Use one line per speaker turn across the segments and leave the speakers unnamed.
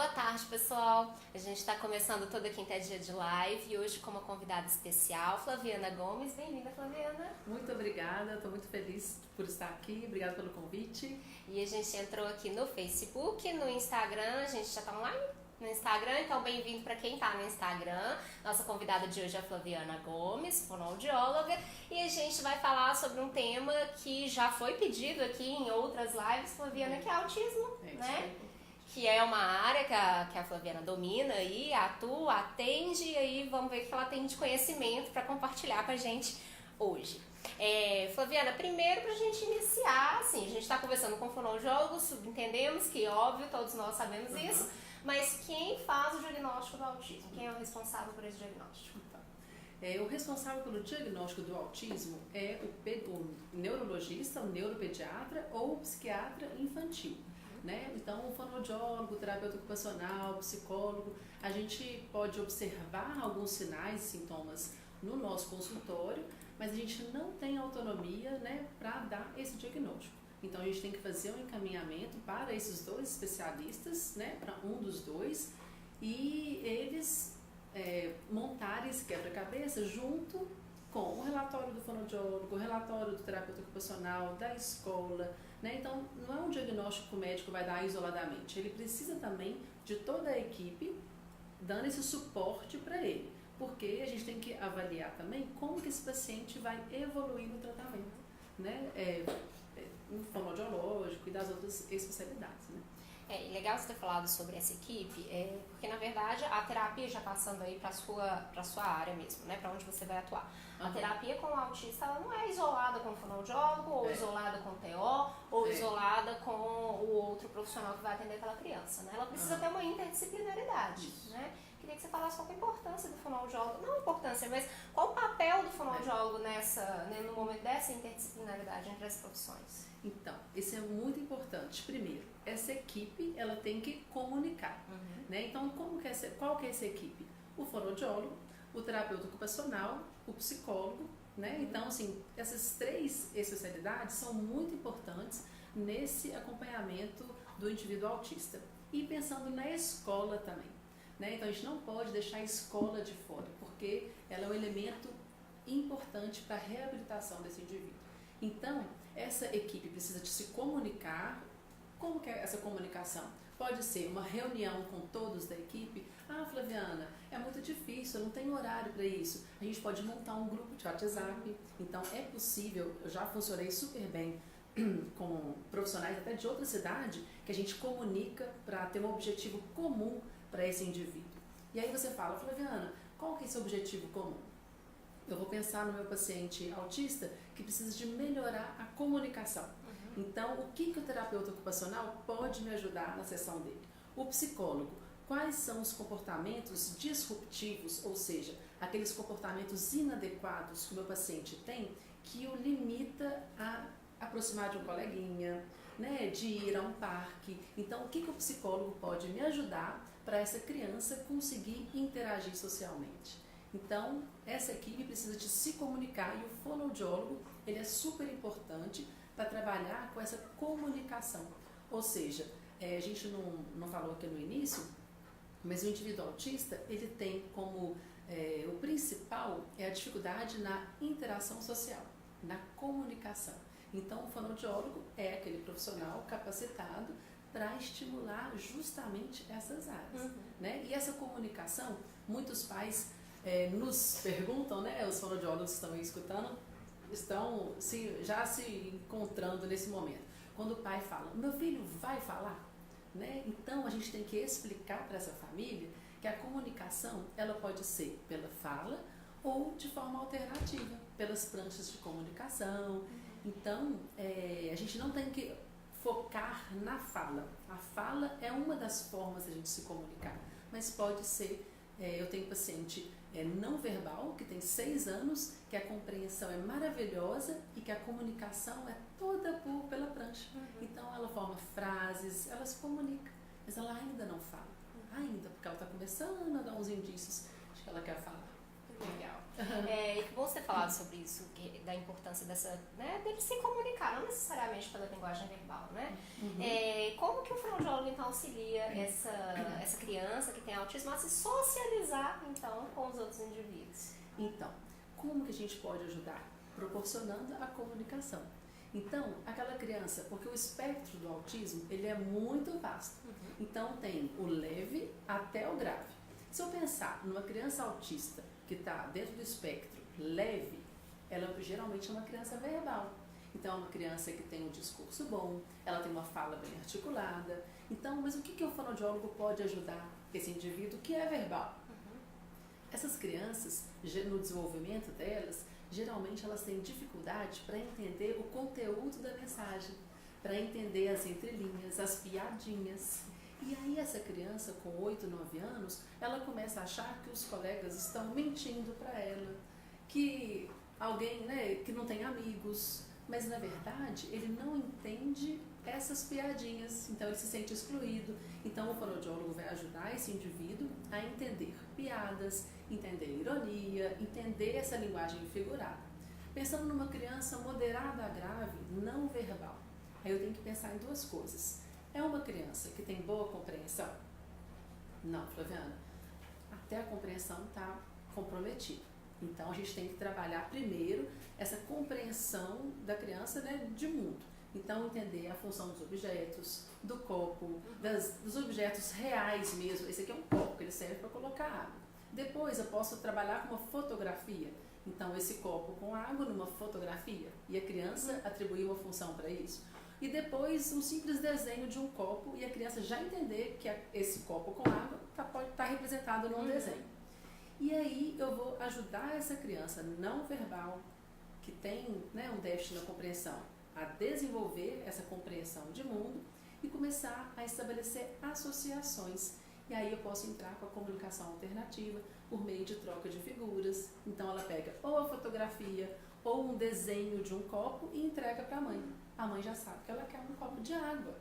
Boa tarde, pessoal. A gente está começando toda quinta dia de live e hoje com uma convidada especial, Flaviana Gomes. Bem-vinda, Flaviana.
Muito obrigada, estou muito feliz por estar aqui. Obrigada pelo convite.
E a gente entrou aqui no Facebook, no Instagram, a gente já está online no Instagram, então bem-vindo para quem está no Instagram. Nossa convidada de hoje é a Flaviana Gomes, fonoaudióloga, e a gente vai falar sobre um tema que já foi pedido aqui em outras lives, Flaviana, que é autismo, né? Que é uma área que a Flaviana domina aí, atua, atende, e aí vamos ver o que ela tem de conhecimento para compartilhar com a gente hoje. Flaviana, primeiro pra gente iniciar, assim, a gente está conversando com fonoaudiólogos, subentendemos que, óbvio, todos nós sabemos isso, mas quem faz o diagnóstico do autismo? Quem é o responsável por esse diagnóstico?
O responsável pelo diagnóstico do autismo é o neurologista, o neuropediatra ou o psiquiatra infantil. Né? Então, o fonoaudiólogo, o terapeuta ocupacional, o psicólogo, a gente pode observar alguns sinais e sintomas no nosso consultório, mas a gente não tem autonomia, né, para dar esse diagnóstico. Então, a gente tem que fazer um encaminhamento para esses dois especialistas, né, para um dos dois, e eles montarem esse quebra-cabeça junto com o relatório do fonoaudiólogo, o relatório do terapeuta ocupacional, da escola, né? Então, não é um diagnóstico que o médico vai dar isoladamente, ele precisa também de toda a equipe dando esse suporte para ele, porque a gente tem que avaliar também como que esse paciente vai evoluir no tratamento, né? No fonoaudiológico e das outras especialidades, né?
Legal você ter falado sobre essa equipe, porque na verdade a terapia, já passando aí para sua área mesmo, né, para onde você vai atuar. A terapia com o autista, ela não é isolada com o fonoaudiólogo, ou isolada com o TO, ou isolada com o outro profissional que vai atender aquela criança, né? Ela precisa ter uma interdisciplinaridade, né? Queria que você falasse qual é a importância do fonoaudiólogo, não a importância, mas qual o papel do fonoaudiólogo no momento dessa interdisciplinaridade entre as profissões?
Então, isso é muito importante. Primeiro, essa equipe, ela tem que comunicar, né? Então, qual que é essa equipe? O fonoaudiólogo, o terapeuta ocupacional, o psicólogo, né? Então, assim, essas três especialidades são muito importantes nesse acompanhamento do indivíduo autista. E pensando na escola também, né? Então, a gente não pode deixar a escola de fora, porque ela é um elemento importante para a reabilitação desse indivíduo. Então, essa equipe precisa de se comunicar. Como que é essa comunicação? Pode ser uma reunião com todos da equipe. Ah, Flaviana, é muito difícil, eu não tenho horário para isso. A gente pode montar um grupo de WhatsApp. Então, é possível, eu já funcionei super bem com profissionais até de outra cidade, que a gente comunica para ter um objetivo comum para esse indivíduo. E aí você fala, Flaviana, qual que é esse objetivo comum? Eu vou pensar no meu paciente autista que precisa de melhorar a comunicação. Então, o que o terapeuta ocupacional pode me ajudar na sessão dele? O psicólogo, quais são os comportamentos disruptivos, ou seja, aqueles comportamentos inadequados que o meu paciente tem que o limita a aproximar de um coleguinha, né, de ir a um parque. Então, o que o psicólogo pode me ajudar para essa criança conseguir interagir socialmente? Então, essa equipe precisa de se comunicar e o fonoaudiólogo, ele é super importante para trabalhar com essa comunicação. Ou seja, a gente não falou aqui no início, mas o indivíduo autista, ele tem como o principal é a dificuldade na interação social, na comunicação. Então, o fonoaudiólogo é aquele profissional capacitado para estimular justamente essas áreas. Né? E essa comunicação, muitos pais nos perguntam, né, os fonoaudiólogos que estão aí escutando, estão já se encontrando nesse momento. Quando o pai fala, meu filho vai falar? Né? Então, a gente tem que explicar para essa família que a comunicação, ela pode ser pela fala ou de forma alternativa, pelas pranchas de comunicação. Então, a gente não tem que focar na fala. A fala é uma das formas da gente se comunicar, mas pode ser, eu tenho paciente não verbal, que tem 6 anos, que a compreensão é maravilhosa e que a comunicação é toda pela prancha. Então, ela forma frases, ela se comunica, mas ela ainda não fala. Ainda, porque ela está começando a dar uns indícios de que ela quer falar.
Legal. E que bom você ter falado sobre isso, da importância dele se comunicar, não necessariamente pela linguagem verbal, né? Como que o fonoaudiólogo, então, auxilia essa criança que tem autismo a se socializar, então, com os outros indivíduos?
Então, como que a gente pode ajudar? Proporcionando a comunicação. Então, aquela criança, porque o espectro do autismo, ele é muito vasto. Então, tem o leve até o grave. Se eu pensar numa criança autista que está dentro do espectro leve, ela geralmente é uma criança verbal. Então, é uma criança que tem um discurso bom, ela tem uma fala bem articulada. Então, mas o que o fonoaudiólogo pode ajudar esse indivíduo que é verbal? Essas crianças, no desenvolvimento delas, geralmente elas têm dificuldade para entender o conteúdo da mensagem, para entender as entrelinhas, as piadinhas. E aí essa criança com 8, 9 anos, ela começa a achar que os colegas estão mentindo para ela, que alguém, né, que não tem amigos, mas na verdade ele não entende essas piadinhas, então ele se sente excluído. Então o fonoaudiólogo vai ajudar esse indivíduo a entender piadas, entender ironia, entender essa linguagem figurada. Pensando numa criança moderada a grave, não verbal, aí eu tenho que pensar em duas coisas. É uma criança que tem boa compreensão? Não, Flaviana. Até a compreensão está comprometida. Então a gente tem que trabalhar primeiro essa compreensão da criança, né, de mundo. Então entender a função dos objetos, do copo, dos objetos reais mesmo. Esse aqui é um copo que ele serve para colocar água. Depois eu posso trabalhar com uma fotografia. Então esse copo com água numa fotografia e a criança atribuir uma função para isso. E depois um simples desenho de um copo e a criança já entender que esse copo com água pode estar representado num desenho. E aí eu vou ajudar essa criança não verbal, que tem, né, um déficit na compreensão, a desenvolver essa compreensão de mundo e começar a estabelecer associações. E aí eu posso entrar com a comunicação alternativa por meio de troca de figuras. Então ela pega ou a fotografia ou um desenho de um copo e entrega para a mãe. A mãe já sabe que ela quer um copo de água.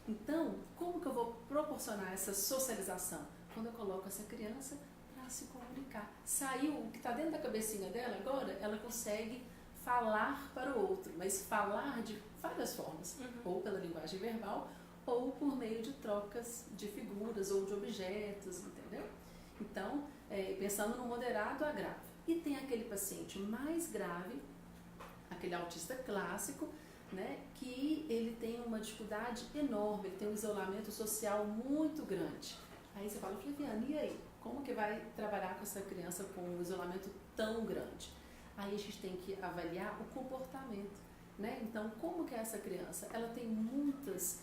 Então, como que eu vou proporcionar essa socialização? Quando eu coloco essa criança para se comunicar. Saiu o que está dentro da cabecinha dela agora, ela consegue falar para o outro, mas falar de várias formas, ou pela linguagem verbal, ou por meio de trocas de figuras ou de objetos, entendeu? Então, pensando no moderado a grave. E tem aquele paciente mais grave, aquele autista clássico, né, que ele tem uma dificuldade enorme, ele tem um isolamento social muito grande. Aí você fala, Flaviana, e aí? Como que vai trabalhar com essa criança com um isolamento tão grande? Aí a gente tem que avaliar o comportamento, né? Então, como que é essa criança? Ela tem muitos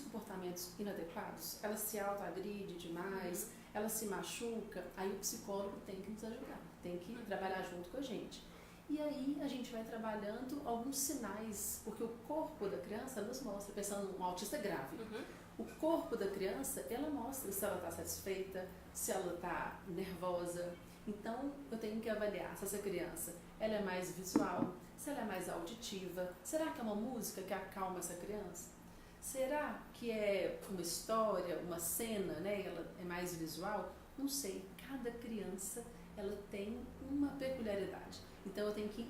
comportamentos inadequados, ela se autoagride demais, ela se machuca, aí o psicólogo tem que nos ajudar, tem que trabalhar junto com a gente. E aí a gente vai trabalhando alguns sinais, porque o corpo da criança nos mostra, pensando num autista grave, o corpo da criança, ela mostra se ela está satisfeita, se ela está nervosa. Então eu tenho que avaliar se essa criança ela é mais visual, se ela é mais auditiva, será que é uma música que acalma essa criança? Será que é uma história, uma cena, né? Ela é mais visual? Não sei, cada criança ela tem uma peculiaridade. Então eu tenho que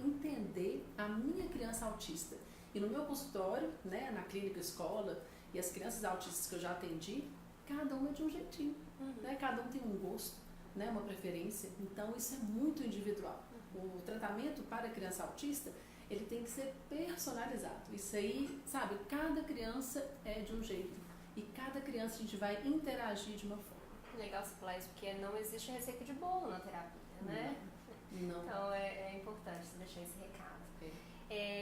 entender a minha criança autista. E no meu consultório, né, na clínica escola, e as crianças autistas que eu já atendi, cada uma é de um jeitinho, né? Cada um tem um gosto, né, uma preferência. Então isso é muito individual. O tratamento para a criança autista, ele tem que ser personalizado. Isso aí, sabe, cada criança é de um jeito. E cada criança a gente vai interagir de uma forma.
Legal você falar isso, porque não existe receita de bolo na terapia, né?
Não.
Então é importante você deixar esse recado.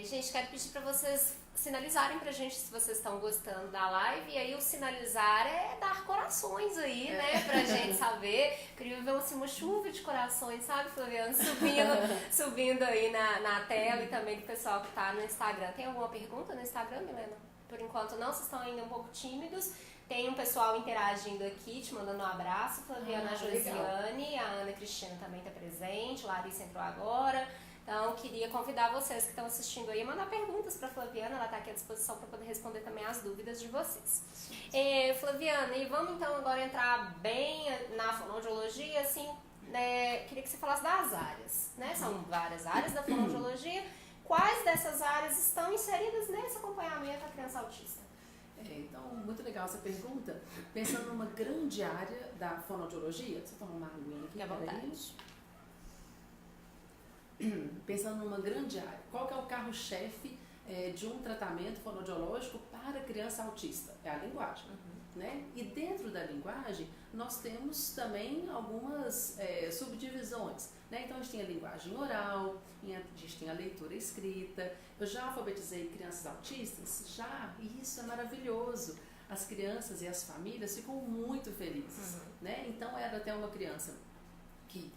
Gente, quero pedir para vocês sinalizarem pra gente se vocês estão gostando da live. E aí o sinalizar é dar corações aí, né? Pra gente saber. Queria ver assim, uma chuva de corações, sabe, Flaviana? Subindo aí na tela e também do pessoal que tá no Instagram. Tem alguma pergunta no Instagram, Milena? Por enquanto não, vocês estão ainda um pouco tímidos. Tem um pessoal interagindo aqui, te mandando um abraço. Flaviana Josiane, a Ana Cristina também está presente, Larissa entrou agora. Então, queria convidar vocês que estão assistindo aí a mandar perguntas para a Flaviana, ela está aqui à disposição para poder responder também as dúvidas de vocês. Flaviana, e vamos então agora entrar bem na fonoaudiologia, assim, queria que você falasse das áreas, né? São várias áreas da fonoaudiologia. Quais dessas áreas estão inseridas nesse acompanhamento à criança autista?
Então, muito legal essa pergunta. Pensando numa grande área da fonoaudiologia, deixa eu tomar uma aguinha aqui.
Fique à vontade.
Pensando numa grande área, qual que é o carro-chefe de um tratamento fonoaudiológico para criança autista? É a linguagem. Né? E dentro da linguagem, nós temos também algumas subdivisões. Né? Então, a gente tem a linguagem oral, a gente tem a leitura escrita. Eu já alfabetizei crianças autistas? Já, e isso é maravilhoso. As crianças e as famílias ficam muito felizes. Né? Então, era até uma criança que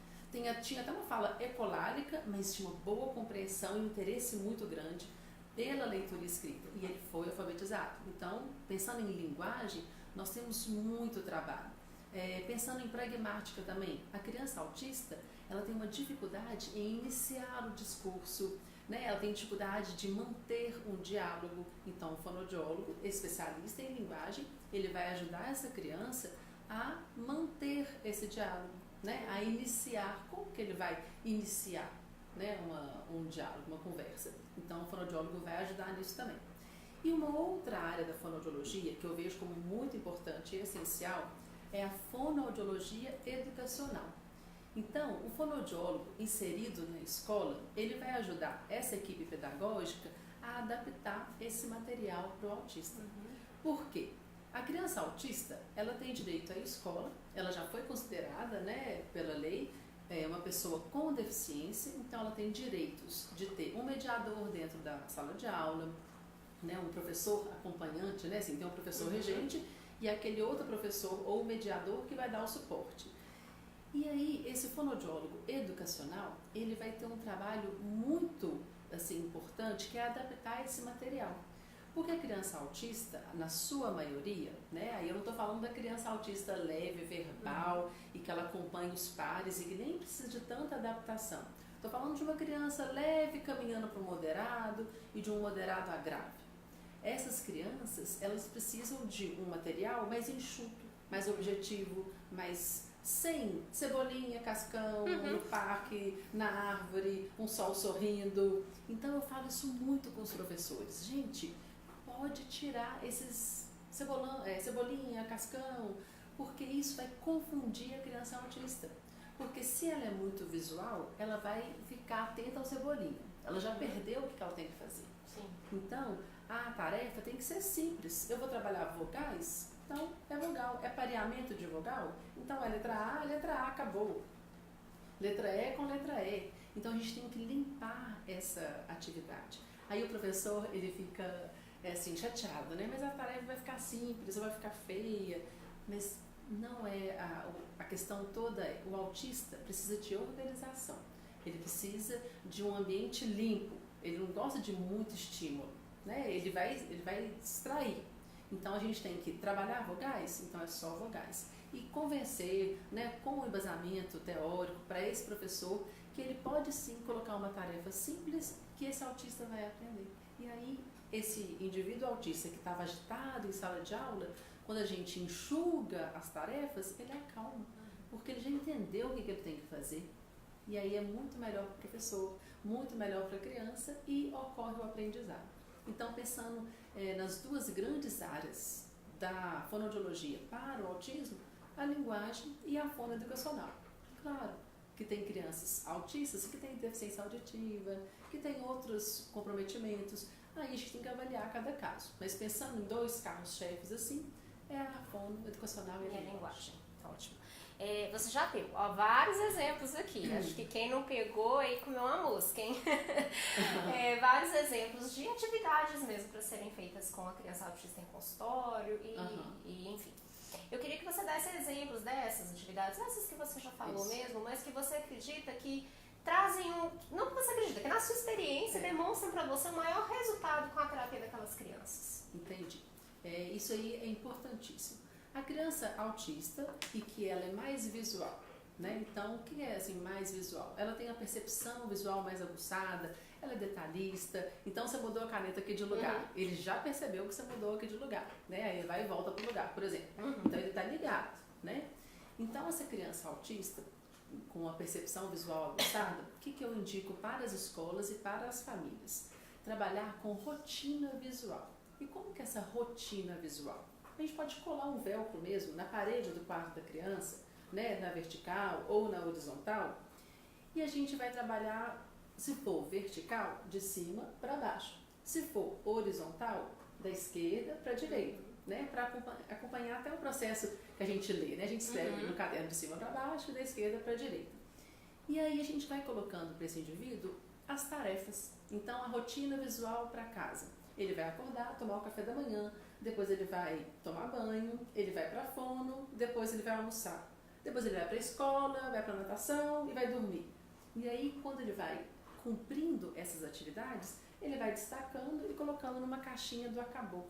tinha até uma fala ecolálica, mas tinha uma boa compreensão e um interesse muito grande pela leitura escrita. E ele foi alfabetizado. Então, pensando em linguagem, nós temos muito trabalho. Pensando em pragmática também, a criança autista, ela tem uma dificuldade em iniciar o discurso, né? Ela tem dificuldade de manter um diálogo. Então, o fonoaudiólogo, especialista em linguagem, ele vai ajudar essa criança a manter esse diálogo, né? A iniciar. Como que ele vai iniciar, né? um diálogo, uma conversa? Então, o fonoaudiólogo vai ajudar nisso também. E uma outra área da fonoaudiologia que eu vejo como muito importante e essencial é a fonoaudiologia educacional. Então, o fonoaudiólogo inserido na escola, ele vai ajudar essa equipe pedagógica a adaptar esse material para o autista. Por quê? A criança autista, ela tem direito à escola, ela já foi considerada, né, pela lei, uma pessoa com deficiência, então ela tem direitos de ter um mediador dentro da sala de aula, né, um professor acompanhante, né, assim, tem um professor regente e aquele outro professor ou mediador que vai dar o suporte. E aí, esse fonoaudiólogo educacional, ele vai ter um trabalho muito assim, importante, que é adaptar esse material. Porque a criança autista, na sua maioria, né, aí eu não estou falando da criança autista leve, verbal, e que ela acompanha os pares e que nem precisa de tanta adaptação. Estou falando de uma criança leve, caminhando para o moderado e de um moderado a grave. Essas crianças, elas precisam de um material mais enxuto, mais objetivo, mais sem cebolinha, cascão, no parque, na árvore, um sol sorrindo. Então eu falo isso muito com os professores. Gente, pode tirar esses cebolinha, cascão, porque isso vai confundir a criança autista. Porque se ela é muito visual, ela vai ficar atenta ao cebolinha. Ela já perdeu o que ela tem que fazer.
Sim.
Então, a tarefa tem que ser simples. Eu vou trabalhar vogais, então é vogal. É pareamento de vogal? Então é letra A, acabou. Letra E com letra E. Então a gente tem que limpar essa atividade. Aí o professor, ele fica assim, chateado, né? Mas a tarefa vai ficar simples, vai ficar feia. Mas não é a questão toda. O autista precisa de organização. Ele precisa de um ambiente limpo. Ele não gosta de muito estímulo, né? Ele vai distrair. Então a gente tem que trabalhar vogais, então é só vogais. E convencer, né, com o embasamento teórico para esse professor que ele pode sim colocar uma tarefa simples que esse autista vai aprender. E aí esse indivíduo autista que estava agitado em sala de aula, quando a gente enxuga as tarefas, ele acalma, porque ele já entendeu o que ele tem que fazer. E aí é muito melhor para o professor, muito melhor para a criança e ocorre o aprendizado. Então, pensando nas duas grandes áreas da fonoaudiologia para o autismo, a linguagem e a fonoeducacional. Claro que tem crianças autistas que têm deficiência auditiva, que têm outros comprometimentos, aí a gente tem que avaliar cada caso. Mas pensando em dois carros-chefes assim, é a fonoeducacional e a linguagem.
Ótimo. Você já deu vários exemplos aqui. Acho que quem não pegou aí comeu uma mosca, hein? Vários exemplos de atividades mesmo para serem feitas com a criança autista em consultório e enfim. Eu queria que você desse exemplos dessas atividades, essas que você já falou mesmo, mas que você acredita que trazem não que você acredita, que na sua experiência demonstram para você o maior resultado com a terapia daquelas crianças.
Entendi. Isso aí é importantíssimo. A criança autista e que ela é mais visual, né? Então, o que é assim mais visual? Ela tem a percepção visual mais aguçada, ela é detalhista. Então, você mudou a caneta aqui de lugar. Ele já percebeu que você mudou aqui de lugar, né? Aí ele vai e volta para o lugar, por exemplo. Então, ele está ligado, né? Então, essa criança autista, com a percepção visual aguçada, o que eu indico para as escolas e para as famílias? Trabalhar com rotina visual. E como que é essa rotina visual? A gente pode colar um velcro mesmo na parede do quarto da criança, né, na vertical ou na horizontal, e a gente vai trabalhar, se for vertical, de cima para baixo. Se for horizontal, da esquerda para a direita, né, para acompanhar até o processo que a gente lê, né? A gente escreve no caderno de cima para baixo e da esquerda para a direita. E aí a gente vai colocando para esse indivíduo as tarefas. Então, a rotina visual para casa. Ele vai acordar, tomar o café da manhã, depois ele vai tomar banho, ele vai para a fono, depois ele vai almoçar. Depois ele vai para a escola, vai para a natação e vai dormir. E aí, quando ele vai cumprindo essas atividades, ele vai destacando e colocando numa caixinha do acabou.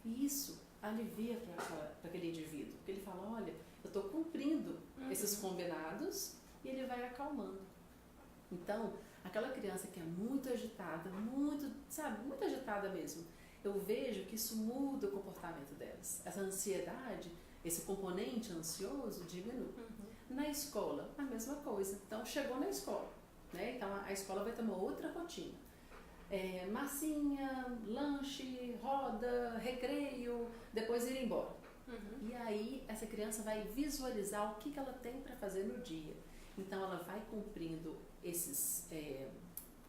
E isso alivia para aquele indivíduo, porque ele fala, olha, eu estou cumprindo esses combinados, e ele vai acalmando. Então, aquela criança que é muito agitada, muito agitada mesmo, eu vejo que isso muda o comportamento delas. Essa ansiedade, esse componente ansioso diminui. Na escola, a mesma coisa. Então, chegou na escola, né? Então, a escola vai ter uma outra rotina. Massinha, lanche, roda, recreio, depois ir embora. E aí, essa criança vai visualizar o que ela tem para fazer no dia. Então, ela vai cumprindo esses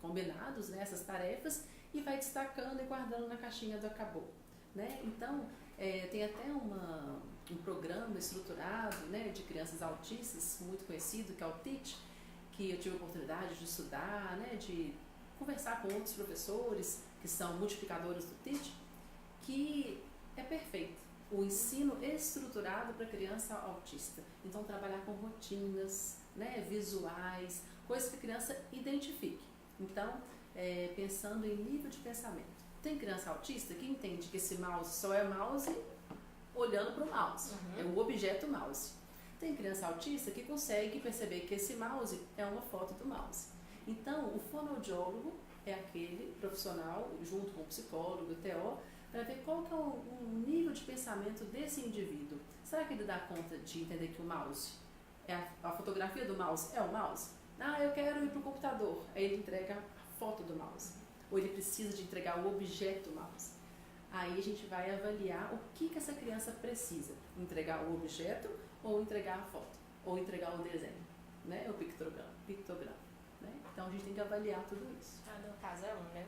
combinados, né, essas tarefas, e vai destacando e guardando na caixinha do acabou. Né? Então, tem até um programa estruturado, né, de crianças autistas, muito conhecido, que é o TEACH, que eu tive a oportunidade de estudar, né, de conversar com outros professores que são multiplicadores do TEACH, que é perfeito. O ensino estruturado para criança autista. Então, trabalhar com rotinas, né, visuais, coisas que a criança identifique. Então, pensando em nível de pensamento. Tem criança autista que entende que esse mouse só é mouse olhando para o mouse. É o objeto mouse. Tem criança autista que consegue perceber que esse mouse é uma foto do mouse. Então, o fonoaudiólogo é aquele profissional, junto com o psicólogo, o TO, para ver qual que é o nível de pensamento desse indivíduo. Será que ele dá conta de entender que o mouse, a fotografia do mouse é o mouse? Ah, eu quero ir para o computador. Aí ele entrega a foto do mouse. Ou ele precisa de entregar o objeto mouse. Aí a gente vai avaliar o que essa criança precisa. Entregar o objeto ou entregar a foto. Ou entregar o desenho, né? O pictograma. Né? Então a gente tem que avaliar tudo isso.
No caso é né?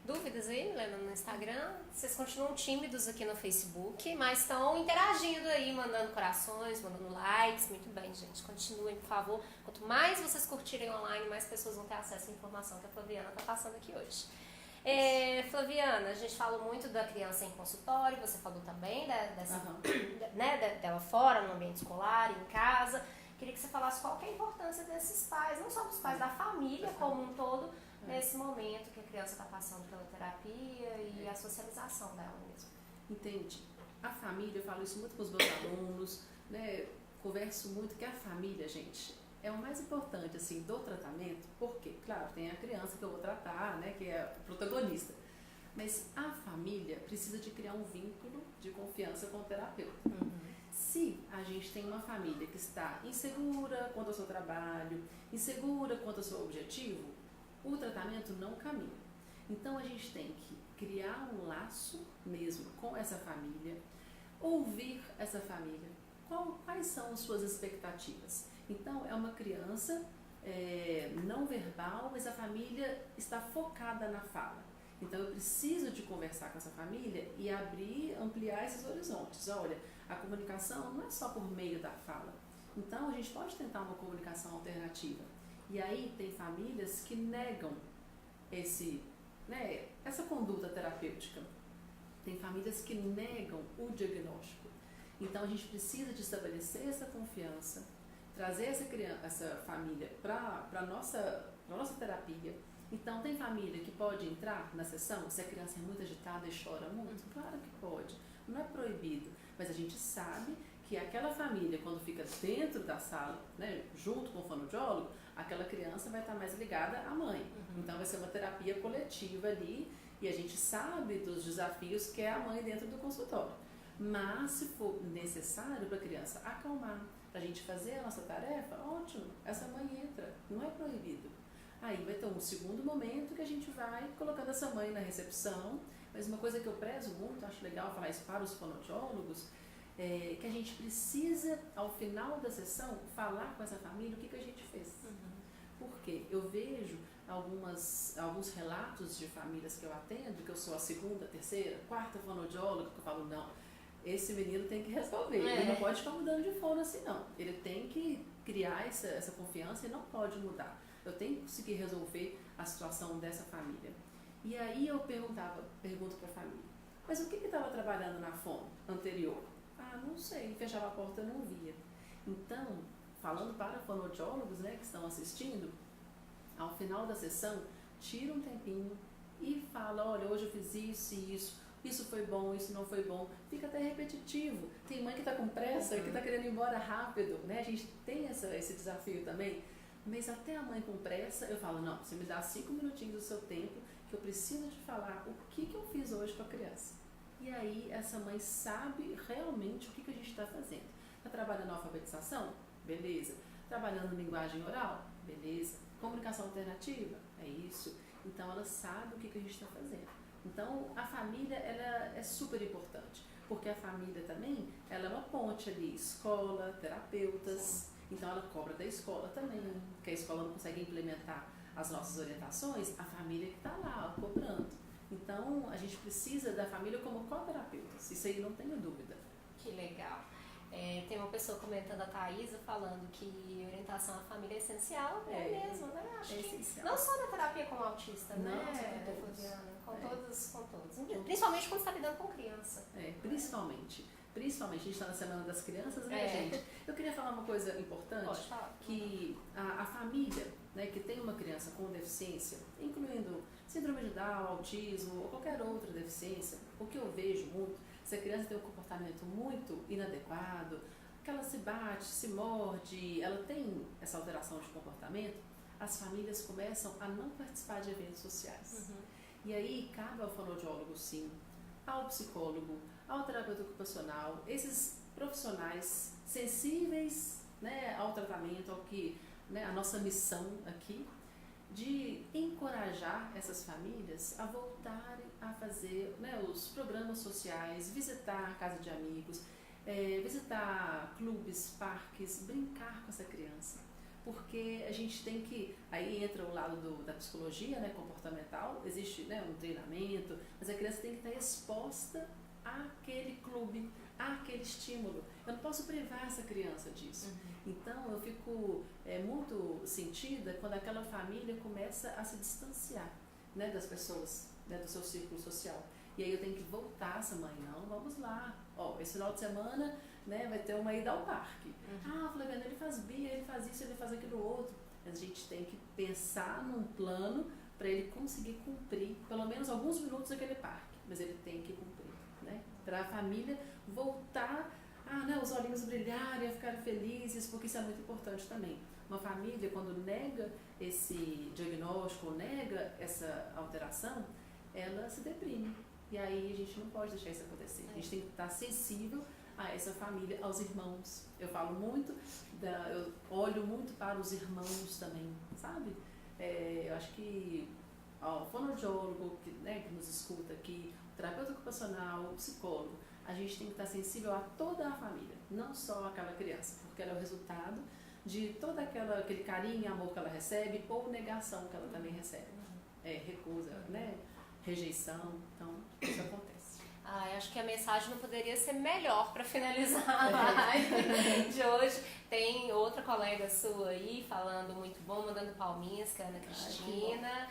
Dúvidas aí, Milena, no Instagram? Vocês continuam tímidos aqui no Facebook, mas estão interagindo aí, mandando corações, mandando likes. Muito bem, gente. Continuem, por favor. Quanto mais vocês curtirem online, mais pessoas vão ter acesso à informação que a Flaviana está passando aqui hoje. Flaviana, a gente falou muito da criança em consultório, você falou também dela fora, no ambiente escolar, em casa. Queria que você falasse qual que é a importância desses pais, não só dos pais da família como um todo, nesse momento que a criança está passando pela terapia e a socialização dela mesmo.
Entende? A família, eu falo isso muito com os meus alunos, né? Converso muito que a família, gente, é o mais importante, assim, do tratamento, porque, claro, tem a criança que eu vou tratar, né, que é a protagonista, mas a família precisa de criar um vínculo de confiança com o terapeuta. Se a gente tem uma família que está insegura quanto ao seu trabalho, insegura quanto ao seu objetivo, o tratamento não caminha. Então, a gente tem que criar um laço mesmo com essa família, ouvir essa família, quais são as suas expectativas. Então, é uma criança não verbal, mas a família está focada na fala. Então, eu preciso de conversar com essa família e ampliar esses horizontes. Olha, a comunicação não é só por meio da fala. Então, a gente pode tentar uma comunicação alternativa. E aí, tem famílias que negam essa conduta terapêutica. Tem famílias que negam o diagnóstico. Então, a gente precisa de estabelecer essa confiança, trazer essa família para a nossa terapia. Então, tem família que pode entrar na sessão se a criança é muito agitada e chora muito? Claro que pode, não é proibido, mas a gente sabe que aquela família, quando fica dentro da sala, né, junto com o fonoaudiólogo, aquela criança vai estar mais ligada à mãe. Então, vai ser uma terapia coletiva ali e a gente sabe dos desafios que é a mãe dentro do consultório. Mas, se for necessário para a criança acalmar, para pra gente fazer a nossa tarefa, ótimo, essa mãe entra, não é proibido. Aí vai ter um segundo momento que a gente vai colocando essa mãe na recepção, mas uma coisa que eu prezo muito, acho legal falar isso para os fonoaudiólogos, é que a gente precisa, ao final da sessão, falar com essa família o que a gente fez. Porque eu vejo alguns relatos de famílias que eu atendo, que eu sou a segunda, terceira, quarta fonoaudióloga, que eu falo, não, esse menino tem que resolver, ele não pode ficar mudando de fono assim não, ele tem que criar essa confiança e não pode mudar. Eu tenho que conseguir resolver a situação dessa família. E aí eu pergunto para a família, mas o que estava trabalhando na fono anterior? Ah, não sei, fechava a porta e não via. Então, falando para fonoaudiólogos, né, que estão assistindo, ao final da sessão, tira um tempinho e fala, olha, hoje eu fiz isso e isso foi bom, isso não foi bom. Fica até repetitivo. Tem mãe que está com pressa, que está querendo ir embora rápido, né? A gente tem esse desafio também. Mas até a mãe com pressa, eu falo, não, você me dá 5 minutinhos do seu tempo, que eu preciso te falar o que eu fiz hoje com a criança. E aí essa mãe sabe realmente o que a gente está fazendo. Está trabalhando alfabetização? Beleza. Trabalhando linguagem oral? Beleza. Comunicação alternativa? É isso. Então ela sabe o que a gente está fazendo. Então a família ela é super importante, porque a família também ela é uma ponte ali, escola, terapeutas. Então ela cobra da escola também, porque a escola não consegue implementar as nossas orientações, a família que está lá cobrando. Então a gente precisa da família como coterapeutas, isso aí não tenho dúvida.
Que legal. Tem uma pessoa comentando, a Thaisa, falando que orientação à família é essencial, mesmo, né? Acho que
essencial.
Não só na terapia com autista, né? Com todos. Principalmente quando você está lidando com criança.
Principalmente, a gente está na Semana das Crianças, né, gente? Eu queria falar uma coisa importante, que a família, né, que tem uma criança com deficiência, incluindo síndrome de Down, autismo ou qualquer outra deficiência, o que eu vejo muito, se a criança tem um comportamento muito inadequado, que ela se bate, se morde, ela tem essa alteração de comportamento, as famílias começam a não participar de eventos sociais. E aí cabe ao fonoaudiólogo, sim, ao psicólogo, ao terapeuta ocupacional, esses profissionais sensíveis, né, ao tratamento, ao que, né, a nossa missão aqui, de encorajar essas famílias a voltarem a fazer, né, os programas sociais, visitar a casa de amigos, visitar clubes, parques, brincar com essa criança. Porque a gente tem que, aí entra o lado da psicologia, né, comportamental, existe, né, um treinamento, mas a criança tem que estar exposta àquele clube, àquele estímulo. Eu não posso privar essa criança disso. Então eu fico muito sentida quando aquela família começa a se distanciar, né, das pessoas, né, do seu círculo social. E aí eu tenho que voltar essa mãe, não, vamos lá, esse final de semana, né, vai ter uma ida ao parque. Flaviana, ele faz birra, ele faz isso, ele faz aquilo outro. Mas a gente tem que pensar num plano para ele conseguir cumprir pelo menos alguns minutos aquele parque, mas ele tem que cumprir, né? Para a família voltar né, os olhinhos brilharem, a ficar felizes, porque isso é muito importante também. Uma família, quando nega esse diagnóstico, nega essa alteração, ela se deprime. E aí a gente não pode deixar isso acontecer. A gente tem que estar sensível a essa família, aos irmãos. Eu falo muito, eu olho muito para os irmãos também, sabe? Eu acho que o fonoaudiólogo né, que nos escuta aqui, o terapeuta ocupacional, o psicólogo, a gente tem que estar sensível a toda a família, não só aquela criança, porque ela é o resultado de todo aquele carinho e amor que ela recebe ou negação que ela também recebe. Recusa, né? Rejeição, então isso acontece.
Acho que a mensagem não poderia ser melhor para finalizar a live de hoje. Tem outra colega sua aí falando muito bom, mandando palminhas, que é a Ana Cristina.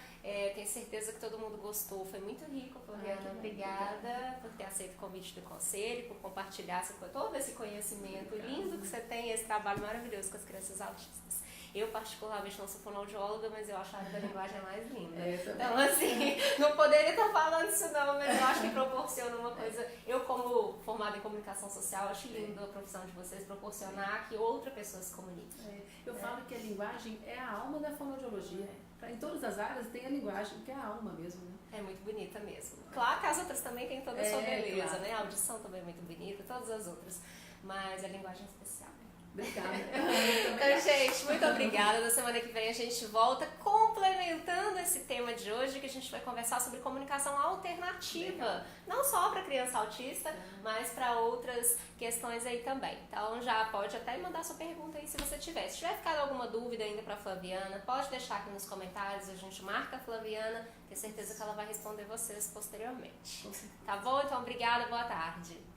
Tenho certeza que todo mundo gostou. Foi muito rico, Flaviana. Obrigada por ter aceito o convite do conselho, por compartilhar todo esse conhecimento lindo que você tem, esse trabalho maravilhoso com as crianças autistas. Eu, particularmente, não sou fonoaudióloga, mas eu acho a área da linguagem mais linda. Então, assim, não poderia estar falando isso não, mas eu acho que proporciona uma coisa... Eu, como formada em comunicação social, acho lindo a profissão de vocês proporcionar que outra pessoa se comunique.
Eu falo que a linguagem é a alma da fonoaudiologia. Em todas as áreas tem a linguagem, que é a alma mesmo, né?
É muito bonita mesmo. Claro que as outras também têm toda a sua beleza,
claro.
né? A audição também é muito bonita, todas as outras. Mas a linguagem é especial.
Obrigada.
Então, gente, muito obrigada. Na semana que vem a gente volta complementando esse tema de hoje, que a gente vai conversar sobre comunicação alternativa.
Legal.
Não só para criança autista, mas para outras questões aí também. Então já pode até mandar sua pergunta aí se você tiver. Se tiver ficado alguma dúvida ainda para Flaviana, pode deixar aqui nos comentários, a gente marca a Flaviana, tenho certeza que ela vai responder vocês posteriormente. Tá bom? Então obrigada, boa tarde.